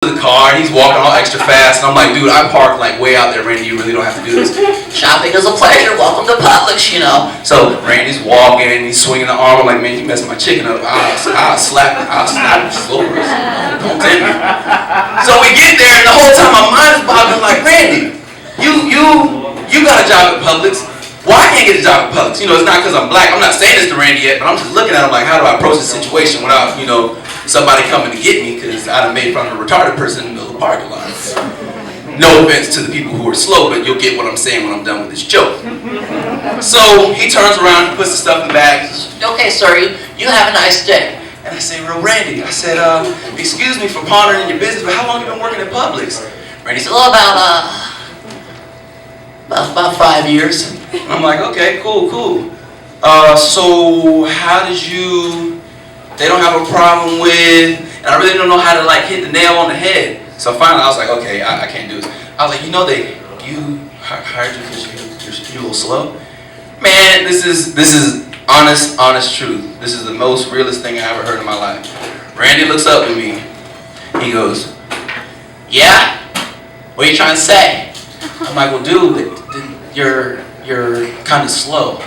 to the car, and he's walking all extra fast, and I'm like, dude, I parked like way out there, Randy, you really don't have to do this. Shopping is a pleasure, welcome to Publix, you know. So Randy's walking, he's swinging the arm, I'm like, man, you messing my chicken up, I'll slap it, I'll snap it, slow over, don't tempt me. So we get there, and the whole time my mind is boggling, like, Randy, you got a job at Publix. Well, I can't get a job at Publix. You know, it's not because I'm black. I'm not saying this to Randy yet, but I'm just looking at him like, how do I approach the situation without, you know, somebody coming to get me because I done made fun of a retarded person in the middle of the parking lot. No offense to the people who are slow, but you'll get what I'm saying when I'm done with this joke. So he turns around, he puts the stuff in the bag. He says, okay, sir, you have a nice day. And I say, well, Randy, I said, excuse me for pondering your business, but how long have you been working at Publix? Randy said, well, about 5 years. I'm like, okay, cool. So how did you, they don't have a problem with, and I really don't know how to like hit the nail on the head. So finally I was like, okay, I can't do this. I was like, you know you hired you because you're a little slow? Man, this is honest truth. This is the most realest thing I ever heard in my life. Randy looks up at me. He goes, yeah? What are you trying to say? I'm like, well, dude, you're kind of slow.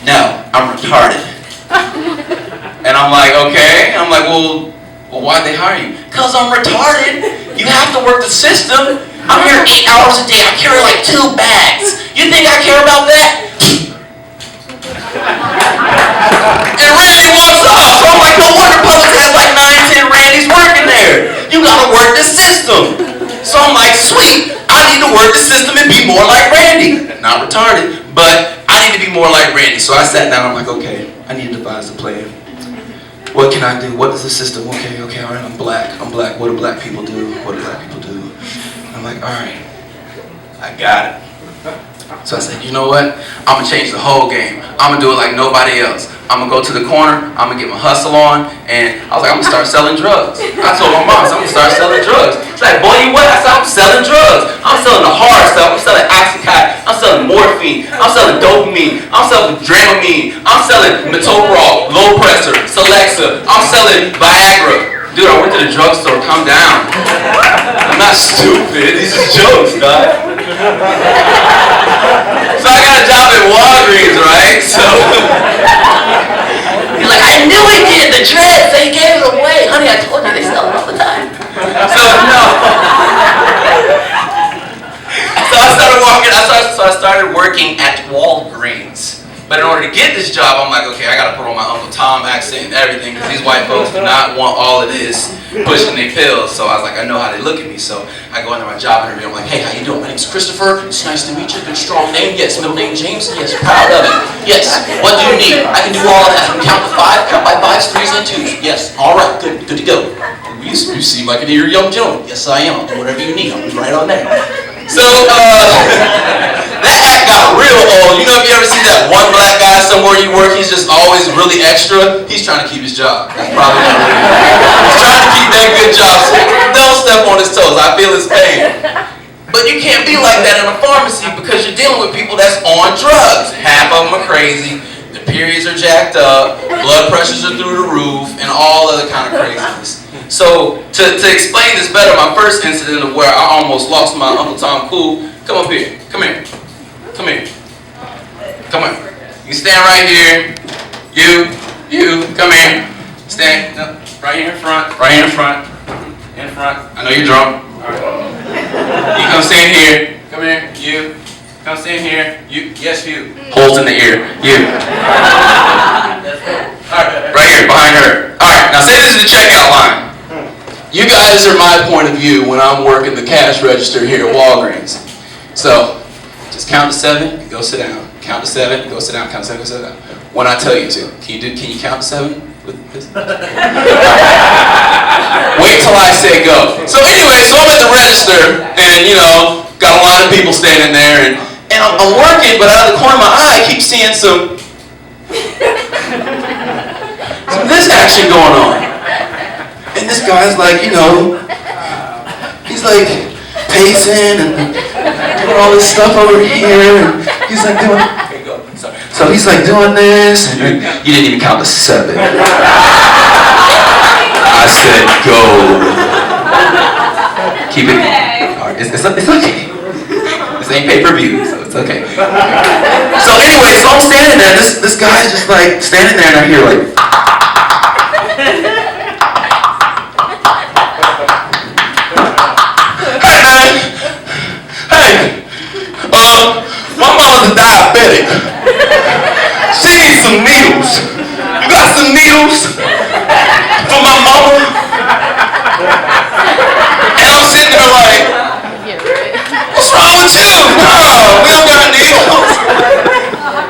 No, I'm retarded. And I'm like, okay. I'm like, well, why'd they hire you? Because I'm retarded. You have to work the system. I'm here 8 hours a day. I carry like 2 bags. You think I care about that? And Randy walks off. I'm like, no wonder Publix has like 9, 10 Randys working there. You gotta work the system. So I'm like, sweet. I need to work the system and be more like Randy. Not retarded, but I need to be more like Randy. So I sat down, I'm like, okay, I need to devise a plan. What can I do? What is the system? Okay, all right, I'm black. What do black people do? I'm like, all right, I got it. So I said, you know what? I'm gonna change the whole game. I'm gonna do it like nobody else. I'm gonna go to the corner, I'm gonna get my hustle on, and I was like, I'm gonna start selling drugs. I told my mom, I'm gonna start selling drugs. She's like, boy, you what? I said, I'm selling drugs. I'm selling the hard stuff. I'm selling Oxycontin. I'm selling morphine. I'm selling dopamine. I'm selling Dramamine. I'm selling metoprolol, Lopressor, Celexa. I'm selling Viagra. Dude, I went to the drugstore. Calm down. I'm not stupid. These are jokes, dog. So I got a job at Walgreens, right? So he's like, I knew he did the dreads. They gave it away. Honey, I told you they sell it all the time. So no. So I started working at Walgreens. But in order to get this job, I'm like, okay, I gotta put on my Uncle Tom accent and everything, because these white folks do not want all of this pushing their pills. So I was like, I know how they look at me. So I go into my job interview. I'm like, hey, how you doing? My name's Christopher. It's nice to meet you. Good strong name. Yes. Middle name James. Yes. Proud of it. Yes. What do you need? I can do all of that. I can count to 5. Count by 5s, 3s, and 2s. Yes. All right. Good to go. You seem like you're a young gentleman. Yes, I am. I'll do whatever you need. I'll be right on there. So that act got real old. You know, if you ever see that one black guy somewhere you work, he's just always really extra. He's trying to keep his job. That's probably what it is. He's trying to keep that good job. So don't step on his toes. I feel his pain. But you can't be like that in a pharmacy because you're dealing with people that's on drugs. Half of them are crazy. Their periods are jacked up. Blood pressures are through the roof, and all other kind of craziness. So to explain this better, my first incident of where I almost lost my Uncle Tom cool. Come up here. Come here. You stand right here. You, come here. Stand right here in front. In front. I know you're drunk. All right. You come stand here. Come here. You. Come stand here. You. Yes, you. Holes in the ear. You. All right. Right here, behind her. All right. Now say this is the checkout line. You guys are my point of view when I'm working the cash register here at Walgreens. So just count to 7 and go sit down. Count to 7 and go sit down. Count to 7 and go sit down. When I tell you to. Can you count to 7 with this? Wait till I say go. So anyway, so I'm at the register and got a lot of people standing there and I'm working, but out of the corner of my eye I keep seeing some this action going on. And this guy's like, he's like pacing and doing all this stuff over here, and he's like doing. Okay, go. Sorry. So he's like doing this, and you didn't even count to 7. I said go. It's okay. So anyway, so I'm standing there. This guy's just like standing there, and I hear like. Hey man, hey, my mama's a diabetic. She needs some needles. You got some needles for my mama? And I'm sitting there like, what's wrong with you? No, we don't got needles.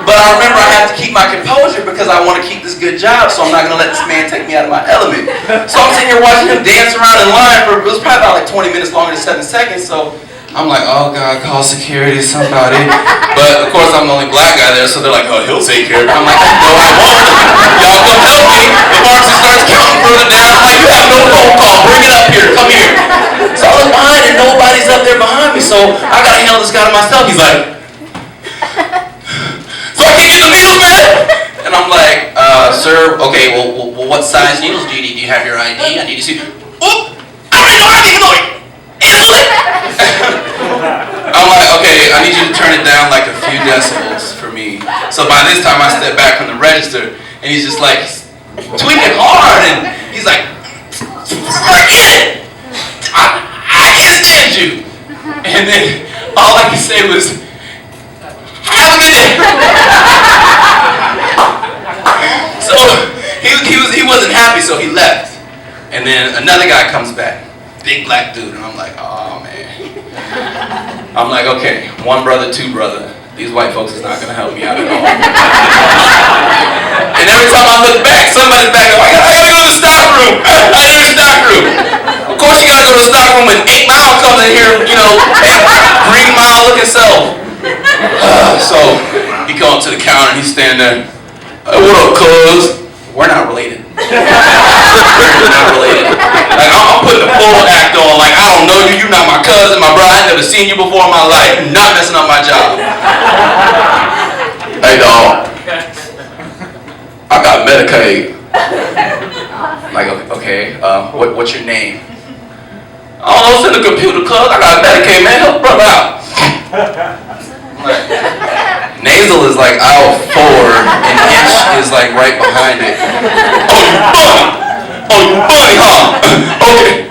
But I remember I have to keep my composure because I want to keep this good job, so I'm not going to let this man take me out of my element. So I'm sitting here watching him dance around in line for, it was probably about like 20 minutes longer than 7 seconds, so I'm like, oh God, call security, somebody. But of course I'm the only black guy there, so they're like, oh, he'll take care of it. I'm like, no, I won't. Y'all come help me. The bartender starts counting further down. I'm like, you have no phone call. Bring it up here. Come here. So I was behind and nobody's up there behind me, so I gotta handle this guy to myself. He's like, so I can't get the needles, man? And I'm like, sir, okay, well, what size needles do you need? Do you have your ID? I need to see. Oh, I don't even know it. I'm like, okay, I need you to turn it down like a few decibels for me. So by this time I step back from the register and he's just like tweaking hard and he's like, forget it! I can't stand you! And then all I could say was, have a good day! So he wasn't happy, so he left. And then another guy comes back, big black dude, and I'm like, oh man. I'm like, okay, one brother, two brother. These white folks is not gonna help me out at all. And every time I look back, somebody's back. I gotta go to the stock room. I gotta go to the stock room. Of course, you gotta go to the stock room when 8 Mile comes in here, you know, Green Mile looking self. So he comes to the counter and he's standing there. Hey, what up, cuz? We're not related. We're not related. Like, I'm putting the full act on. Like, I don't know you. You're not my cousin, my brother. I've never seen you before in my life. You're not messing up my job. Hey, dog. I got Medicaid. Like, okay. What's your name? I don't know. It's in the computer, cuz. I got Medicaid, man. Help brother out. Like, nasal is like aisle 4, and inch is like right behind it. Oh, you funny! Oh, you funny, huh? Okay.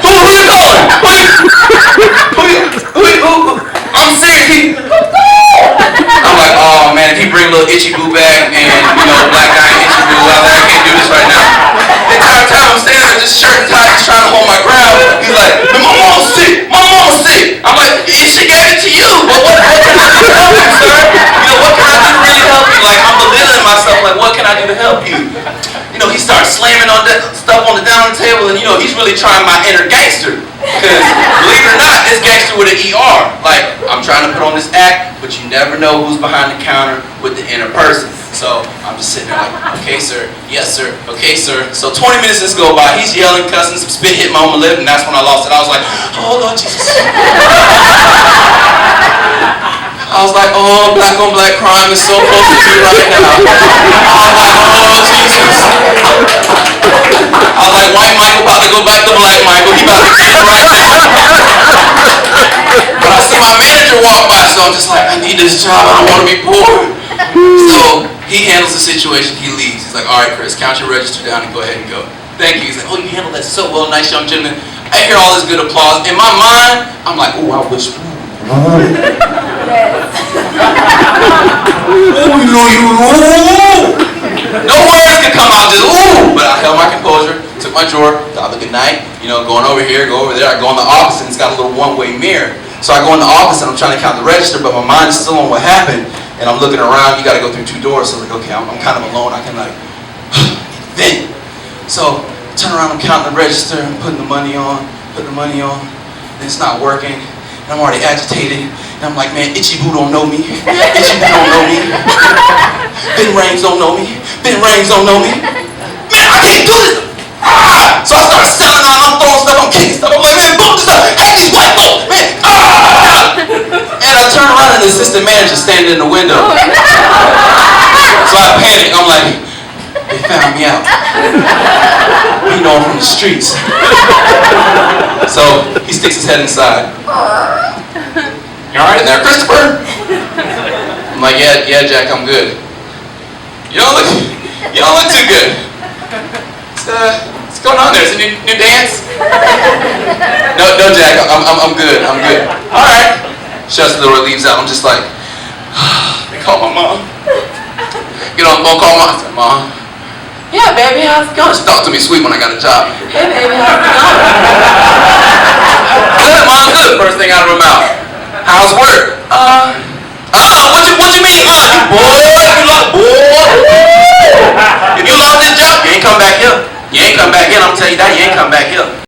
Who you calling? Who? I'm serious. I'm like, oh man, if he bring a little itchy boo back and, you know, black guy and itchy boo, I can't do this right now. The entire time I'm standing there, just shirt and tie, just trying to hold my ground. He's like, man, my mom's sick. My mom's sick. I'm like, she gave it to you. But what can I do to help you, sir? You know, what can I do to really help you? Like, I'm belittling myself. Like, what can I do to help you? You know, he starts slamming on stuff on the down table, and you know, he's really trying my inner gangster. Because, believe it or not, it's gangster with an ER. Like, I'm trying to put on this act, but you never know who's behind the counter with the inner person. So, I'm just sitting there like, okay, sir, yes, sir, okay, sir. So, 20 minutes just go by, he's yelling, cussing, some spit hit my lip, and that's when I lost it. I was like, oh, Lord Jesus. I was like, oh, black on black crime is so close to me right now. I was like, oh, Jesus. I was like, white Michael about to go back to black Michael. He about to get it right now. But I see my manager walk by, so I'm just like, I need this job. I don't want to be poor. So he handles the situation. He leaves. He's like, all right, Chris, count your register down and go ahead and go. Thank you. He's like, oh, you handled that so well. Nice young gentleman. I hear all this good applause. In my mind, I'm like, oh, I wish. Oh, you know you. No words can come out, just ooh. But I held my composure, took my drawer, thought, good night. You know, going over here, go over there. I go in the office and it's got a little one-way mirror. So I go in the office and I'm trying to count the register, but my mind is still on what happened. And I'm looking around. You got to go through 2 doors. So I'm like, okay, I'm kind of alone. I can like vent. So I turn around, I'm counting the register, I'm putting the money on, and it's not working. And I'm already agitated. And I'm like, man, Itchy Boo don't know me. Itchy Boo don't know me. Ben Rames don't know me. Ben Rames don't know me. Man, I can't do this. Ah! So I start selling out. I'm throwing stuff. I'm kicking stuff. I'm like, man, boom, this stuff. Hey, these white folks, man. Ah! And I turn around and the assistant manager standing in the window. So I panic. I'm like, they found me out. You know, I'm from the streets. So he sticks his head inside. You alright in there, Christopher? I'm like, yeah, Jack, I'm good. You don't look too good. What's going on there? Is it new dance? No, Jack, I'm good. All right. Shuts the door, leaves out. I'm just like, they call my mom. Get on the phone, call mom. I said, Mom. Yeah, baby, how's it going? She talked to me sweet when I got a job. Hey, baby, how's it going? Good, Mom, good. First thing out of her mouth. How's work? What you mean, Mom? If you lost this job, you ain't come back here. I'm telling you that, you ain't come back here.